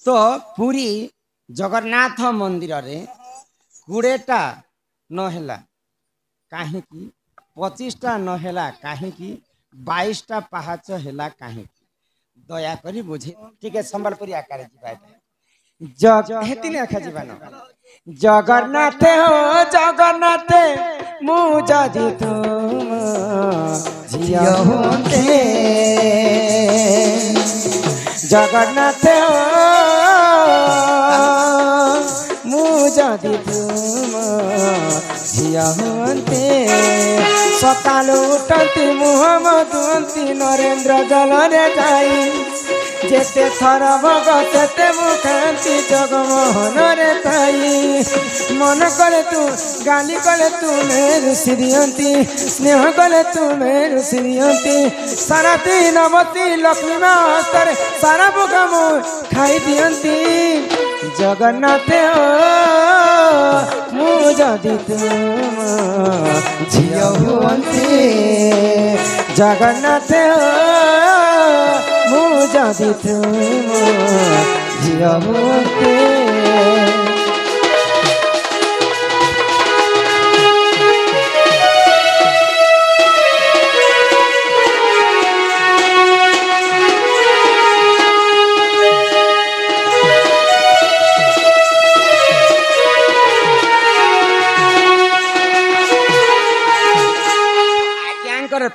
तो पुरी जगन्नाथ मंदिर रे 20टा नहेला कहीं 25टा नहेला कहीं 22टा पहाच हेला कहीं दया करी बुझे ठीक है संबलपुरी आकार जगन्नाथ हो जगन्नाथ मुझे तुम झिया होते जगन्नाथ मुझे तुम झिया होते सकाल उठती मुहम्मद नरेंद्र जल रे जाई जेते थर भगत ते मुखांती जगमोहन रे ताई मन करे तू गाली करे तू मेरु श्रीयंती स्नेह करे तू मेरु श्रीयंती सारा दीनवती लक्ष्मी मास्तर सारा भोगम खाई दियंती जगन्नाथ मुझे तुम झिया हुअंती जगन्नाथ मुझे तुम झिया हुअंती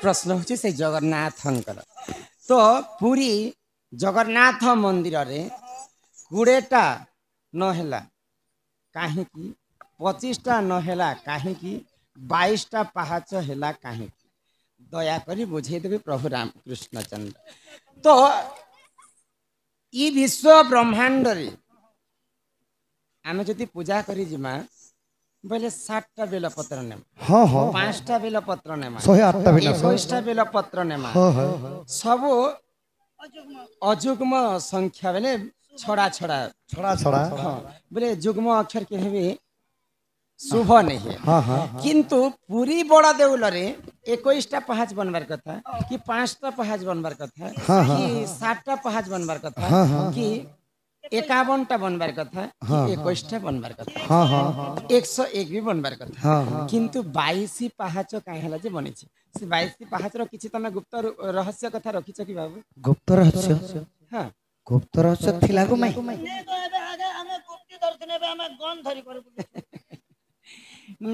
प्रश्न होची से जगन्नाथ तो पुरी जगन्नाथ मंदिर रे 20टा नहेला कहीं 25टा नहेला कहीं 22टा पहाच हेला कहीं दया करी बुझे देवी प्रभु रामकृष्ण चंद्र तो ई विश्व ब्रह्मांड रे आमे जदि पूजा करी जिमा बोले 60टा बेल पत्र नेमा हाँ हाँ 5टा बेल पत्र नेमा 108टा बेल 21टा बेल पत्र नेमा सब अजुग्म संख्या बेले छड़ा छड़ा छड़ा छड़ा बोले जुग्म अक्षर के हेबे शुभ नहीं है हाँ हाँ किंतु पूरी बड़ा देउल रे 21टा पहाच बनबार कथा कि 5टा पहाच बनबार कथा कि 60टा पहाच बनबार कथा कि 51टा बनबार कथा कि 21टा बनबार कथा हाँ हाँ 101 भी बनबार कथा किंतु 22 पहाच काहे हला जे बनेछि से 22 पहाच रो किछि तमे गुप्त रहस्य कथा रखिछ कि बाबू गुप्त रहस्य हां गुप्त रहस्य थिला को मै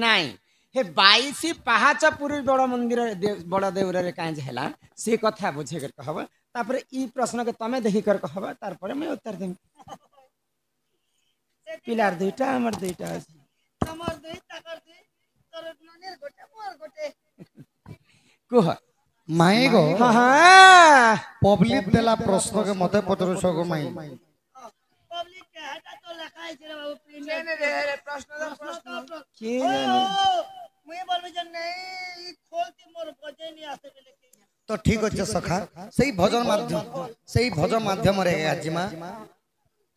नहीं हे 22 पहाच पूर्व बड़ मंदिर बड़ देउर रे कांज हैला से कथा बुझे कर कहबा तापर ई प्रश्न के तमे देखि कर कहबा तार पर मैं उत्तर देम पिलार दुईटा हमर दुईटा अछि हमर दुई ताकर दुई तोर ननेर गोटे मोर गोटे कुह माई गो हां हां पब्लिक देला प्रश्न के मते पत्र सगो माई पब्लिक के हटा तो लिखाई छे बाबू प्रीमियम रे प्रश्न के मुई बोलबे जे नहीं ई खोल के मोर बजे नहीं आसे बेले तो ठीक अछि सखा सही भजन माध्यम रे आजिमा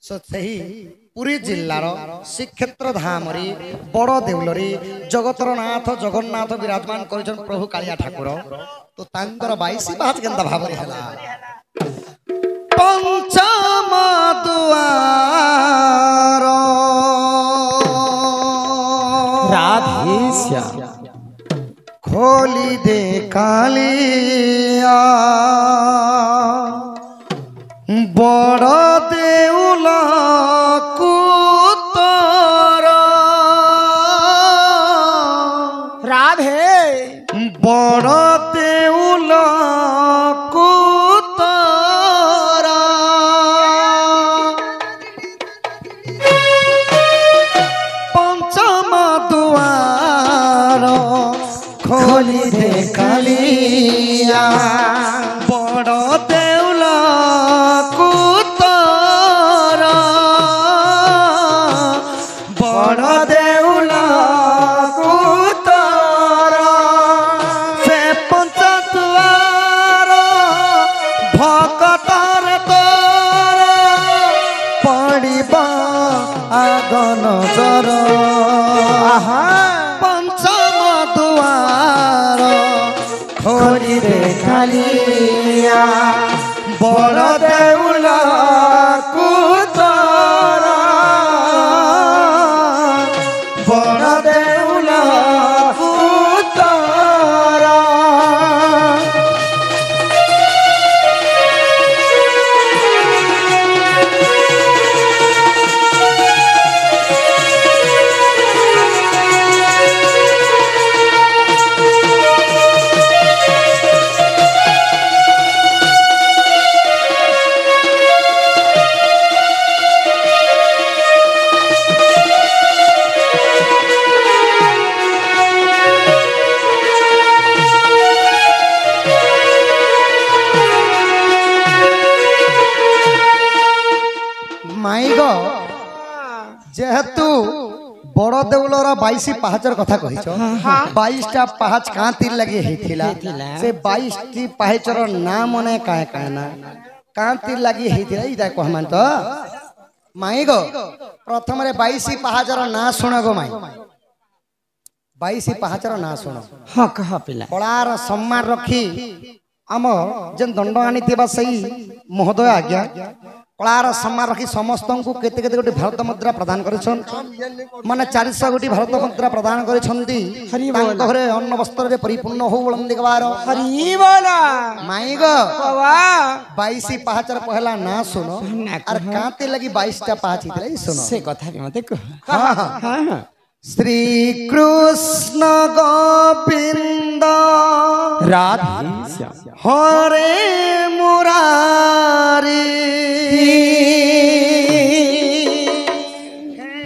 सही पुरी जिल्लार श्रीक्षेत्र धाम रे बड़ देउलरी जगतर नाथ जगन्नाथ विराजमान करिछन प्रभु कालिया ठाकुर तो तांकर 22 बात केंदा भाव रे हला पंचम द्वार राधेश्याम खोली दे कालिया बड़ देउल कुतर राधे बड़ देउल कुतर पंचम द्वार खोली दे कालिया बड़ देउल कुतर बड़ देउल कुतर से पंच द्वार भक्तर तोर पड़िबा आगन जर पंचम द्वार खोली दे कालिया बड़ देउल कुतर ମାଇଗ ଯେହେତୁ ବଡ଼ ଦେଉଳର 22 ପାହାଚର କଥା କହିଛ 22ଟା ପାହାଚ କାଁତିର ଲାଗି ହେଇଥିଲା ସେ 22ଟି ପାହାଚର ନାଁ ମନେ କାଏ କାଏ ନା କାଁତିର ଲାଗି ହେଇଥିଲା ଏଇଟା କହମାନ ତ ମାଇଗ ପ୍ରଥମରେ 22 ପାହାଚର ନାଁ ଶୁଣ ଗো ମାଇ 22 ପାହାଚର ନାଁ ଶୁଣ ହଁ କହ ପିଲା କଳାର ସମ୍ମାନ ରଖି ଆମ ଯେନ୍ ଦଣ୍ଡ ଆଣିଥିବା ସେଇ ମହୋଦୟ ଆଜ୍ଞା କଳାର ସମ୍ମାନ ରଖି ସମସ୍ତଙ୍କୁ କେତେ କେତେ ଗୋଟି ଭାରତ ମୁଦ୍ରା ପ୍ରଦାନ କରିଛନ୍ ମାନେ 400 ଗୋଟି ଭାରତ ମୁଦ୍ରା ପ୍ରଦାନ କରିଛନ୍ତି ତାଙ୍କ ଘରେ ଅନ୍ନ ବସ୍ତ୍ରରେ ପରିପୂର୍ଣ୍ଣ ହଉ ବୋଲନ୍ତି ଗବାର ହରି ବୋଲ ମାଇଗ ବାବା 22 ପାହାଚର ପହଲା ନା ଶୁଣ আর কাঁতে লাগি 22টা পাহাচ হিতলাই শোনো ସେ କଥା ବି ମତେ କହ হ্যাঁ হ্যাঁ ହଁ ହଁ শ্রী কৃষ্ণ গোবিন্দ রাধে শ্যাম হরে মুরারি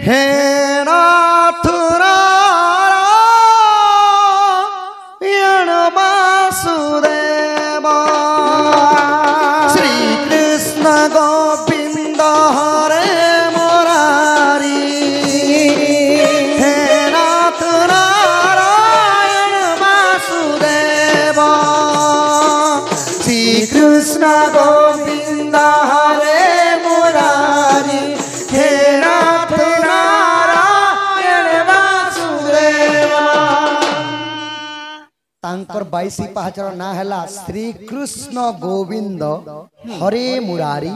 হে নাথ নারায়ণ বাসুদেব শ্রী কৃষ্ণ গোবিন্দ হরে মুরারি হে নাথ নারায়ণ বাসুদেব শ্রী কৃষ্ণ গোবিন্দ হরে মুরারি হে নাথ নারায়ণ বাসুদেব तांकर 22 पाहाचर ना हला श्री कृष्ण गोविंद हरे मुरारी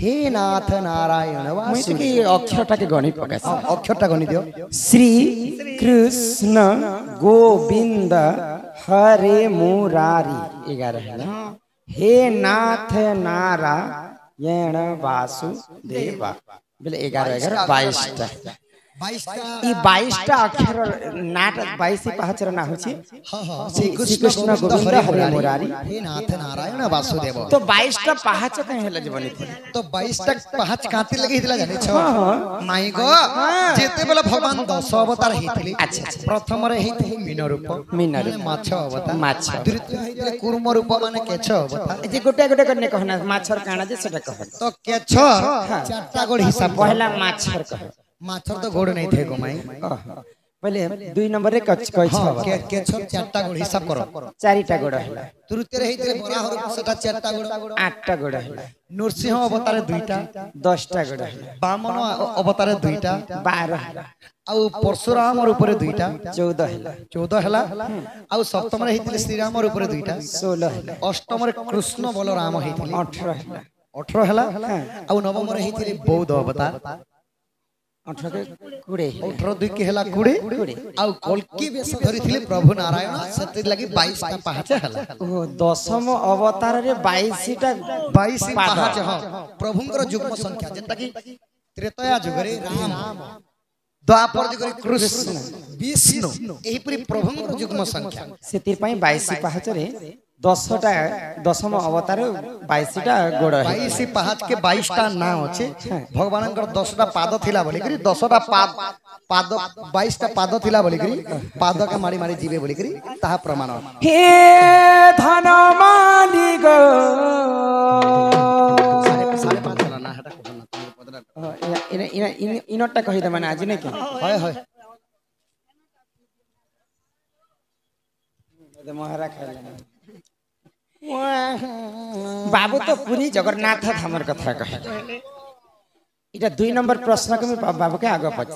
हे नाथ नारायण ମୁଇଁ वासुदेव ଟିକେ ଅକ୍ଷରଟାକେ ଗଣି ପକାସ अक्षरटा गणि दियो ଶ୍ରୀ କୃଷ୍ଣ ଗୋବିନ୍ଦ ହରେ ମୁରାରୀ 11 ହେଲା हे नाथ नारायण वासुदेव बोले 11 11 22टा 22टा ई 22टा अक्षर नाट 22 पाहचर ना होची हां हां श्री कृष्ण गोविंद हरे मुरारी हे नाथ नारायण वासुदेव तो 22टा पाहच कहीं होला जीवनी थी तो 22टा पाहाच काती लगे हितला जानि छ माई गो जेते बेला भगवान 10 अवतार हितली अच्छा प्रथम रे हितली मीन रूप मीन रूप। माने माछ अवतार माछ। द्वितीय हितले कूर्म रूप माने केछ अवतार जे गोटे गोटे करने कहना माछर काना जे सेटा कह तो केछ चारटा गोड़ हिसाब पहला माछर कह माछर तो गोड़ नहीं थे गोमाई पहले 2 नंबर रे कछ कह छ केछ चारटा गोड़ हिसाब करो चारिटा गोड़ होला तृतीय रे हितले बराह रूप सेटा चारटा गोड़ 8टा गोड़ होला नरसिंह अवतार दुईटा 10टा गोड़ होला बामन अवतार दुईटा 12 होला आउ परशुराम ऊपर दुईटा 14 होला 14 हला आउ सप्तम रे हितले श्री राम ऊपर दुईटा 16 होला अष्टम रे कृष्ण बलराम हितले 18 होला 18 हला आउ नवम रे हितले बौद्ध अवतार 18 के कुड़े 18 दुई के हला कुड़े आउ कल्की बेस धरिथिले प्रभु नारायण सती लगी 22 टा पाहाच हला ओ दशम अवतार रे 22टा 22 पाहाच ह प्रभुंकर युग्म संख्या जेंता कि त्रेतया जुगरे राम द्वापर जुगरे कृष्ण विष्णु एही परि प्रभुंकर युग्म संख्या सेतिर पई 22 पाहच रे 10टा दशम अवतार 22टा गोड़ है 22 पाहाच के 22 टा नाम अछि भगवानकर 10टा पाद थिला बोली करी 10टा पाद 22 टा पाद थिला बोली करी पाद के मारी मारी जीवे बोली करी ताहा प्रमाण हे धन माली गो साढ़े 5 हला ना हटा कहना तुम पदरा इनटा कहि दे माने आज नै के होय होय मोहरा खाइले बाबू तो पूरी जगन्नाथ धामर कथा कहे इटा 2 नंबर प्रश्न के बाबू के आगे पछ